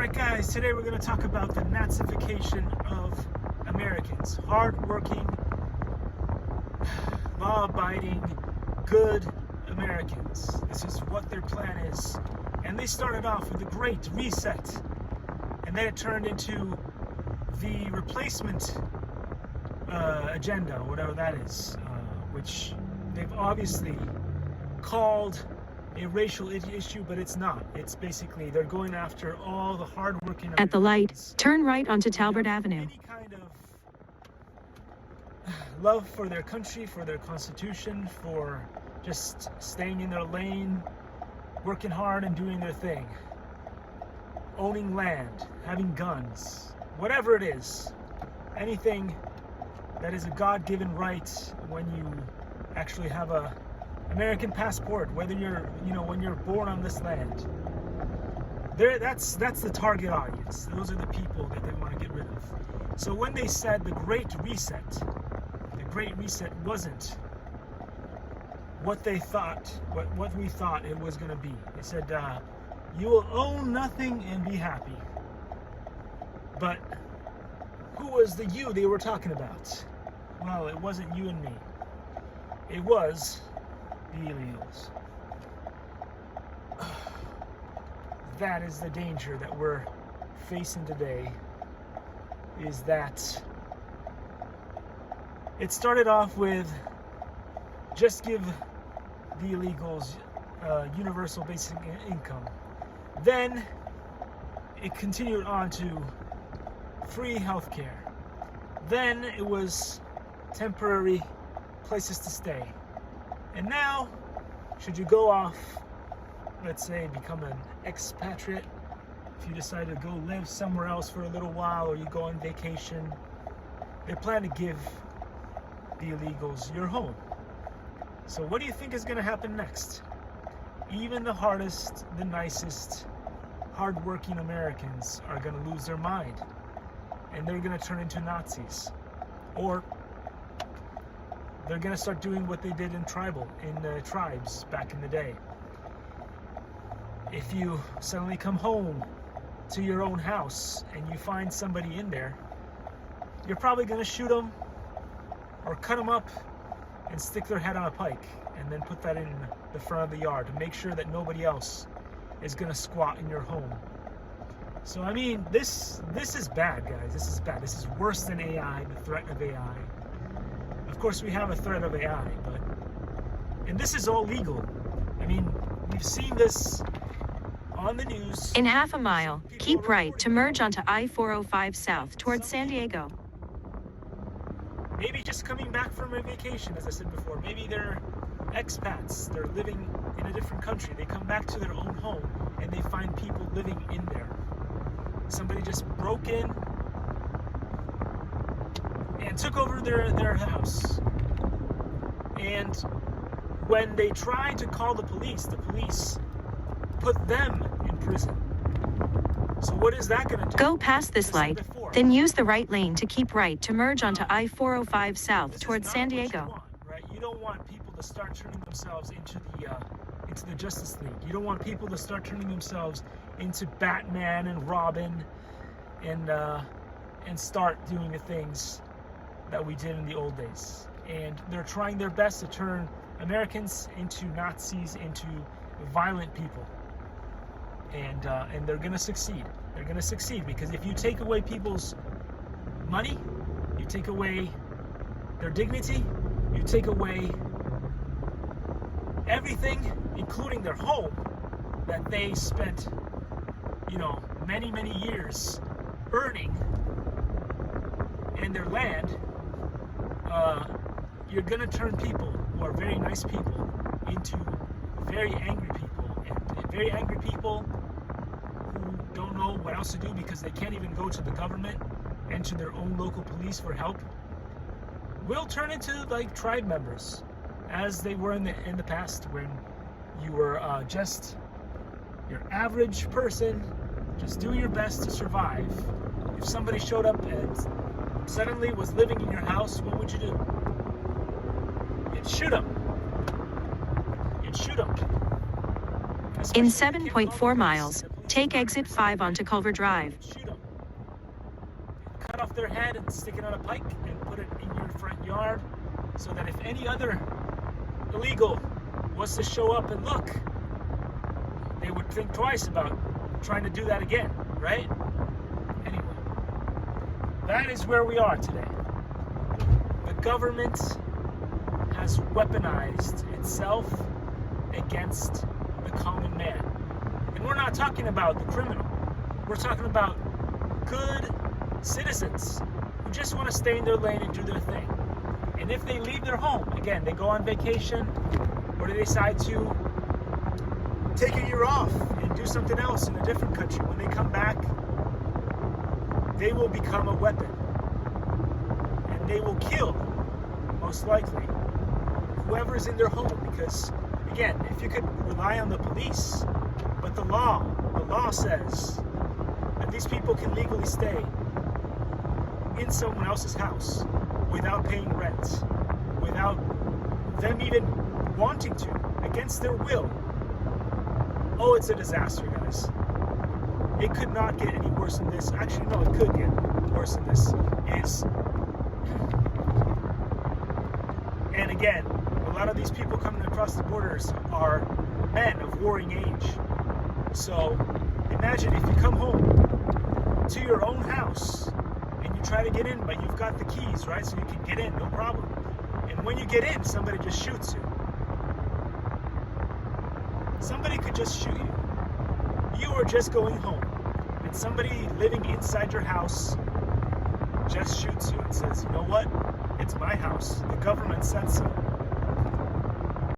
Alright guys, today we're going to talk about the Nazification of Americans. Hard-working, law-abiding, good Americans. This is what their plan is. And they started off with the Great Reset. And then it turned into the replacement agenda, whatever that is, which they've obviously called a racial issue, but it's not. It's basically they're going after all the hard-working Americans. At the light, turn right onto Talbot Avenue. Any kind of love for their country, for their constitution, for just staying in their lane, working hard and doing their thing. Owning land, having guns, whatever it is. Anything that is a God-given right when you actually have a American passport, whether you're, when you're born on this land. That's the target audience. Those are the people that they want to get rid of. So when they said the Great Reset, the Great Reset wasn't what they thought, what we thought it was going to be. They said, you will own nothing and be happy. But who was the you they were talking about? Well, it wasn't you and me. It was the illegals. That is the danger that we're facing today, is that it started off with just give the illegals universal basic income. Then it continued on to free healthcare. Then it was temporary places to stay. And now, should you go off, let's say, become an expatriate, if you decide to go live somewhere else for a little while, or you go on vacation, they plan to give the illegals your home. So what do you think is going to happen next? Even the hardest, the nicest, hardworking Americans are going to lose their mind. And they're going to turn into Nazis. Or they're going to start doing what they did in the tribes back in the day. If you suddenly come home to your own house and you find somebody in there, you're probably going to shoot them or cut them up and stick their head on a pike and then put that in the front of the yard to make sure that nobody else is going to squat in your home. So I mean, this is bad, guys. This is bad. This is worse than AI, the threat of AI. Of course, we have a threat of AI, and this is all legal. I mean, we've seen this on the news. In half a mile, keep right to merge onto I-405 south towards San Diego. Maybe just coming back from a vacation, as I said before. Maybe they're expats. They're living in a different country. They come back to their own home and they find people living in there. Somebody just broke in and took over their house. And when they tried to call the police put them in prison. So what is that going to do? Go past this light, then use the right lane to keep right to merge onto I-405 south towards San Diego. Right? You don't want people to start turning themselves into the Justice League. You don't want people to start turning themselves into Batman and Robin and start doing the things that we did in the old days. And they're trying their best to turn Americans into Nazis, into violent people. And they're going to succeed. They're going to succeed because if you take away people's money, you take away their dignity, you take away everything, including their home that they spent, many years earning, and their land, you're going to turn people who are very nice people into very angry people. And very angry people who don't know what else to do because they can't even go to the government and to their own local police for help will turn into like tribe members, as they were in the past, when you were just your average person, just doing your best to survive. If somebody showed up and suddenly was living in your house, what would you do? You'd shoot them. You'd shoot them. In 7.4 miles, Take exit 5 onto Culver Drive. Shoot them. Cut off their head and stick it on a pike and put it in your front yard so that if any other illegal was to show up and look, they would think twice about trying to do that again, right? Anyway, that is where we are today. The government has weaponized itself against the common man. And we're not talking about the criminal. We're talking about good citizens who just want to stay in their lane and do their thing. And if they leave their home, again, they go on vacation or they decide to take a year off and do something else in a different country, when they come back, they will become a weapon. And they will kill, most likely, whoever is in their home. Because, again, if you could rely on the police, but the law says that these people can legally stay in someone else's house without paying rent, without them even wanting to, against their will. Oh, it's a disaster, guys. It could not get any worse than this. Actually, no, it could get worse than this. And again, a lot of these people coming across the borders are men of warring age. So imagine if you come home to your own house and you try to get in, but you've got the keys, right? So you can get in, no problem. And when you get in, somebody just shoots you. Somebody could just shoot you. You are just going home, and somebody living inside your house just shoots you and says, you know what? It's my house. The government said so.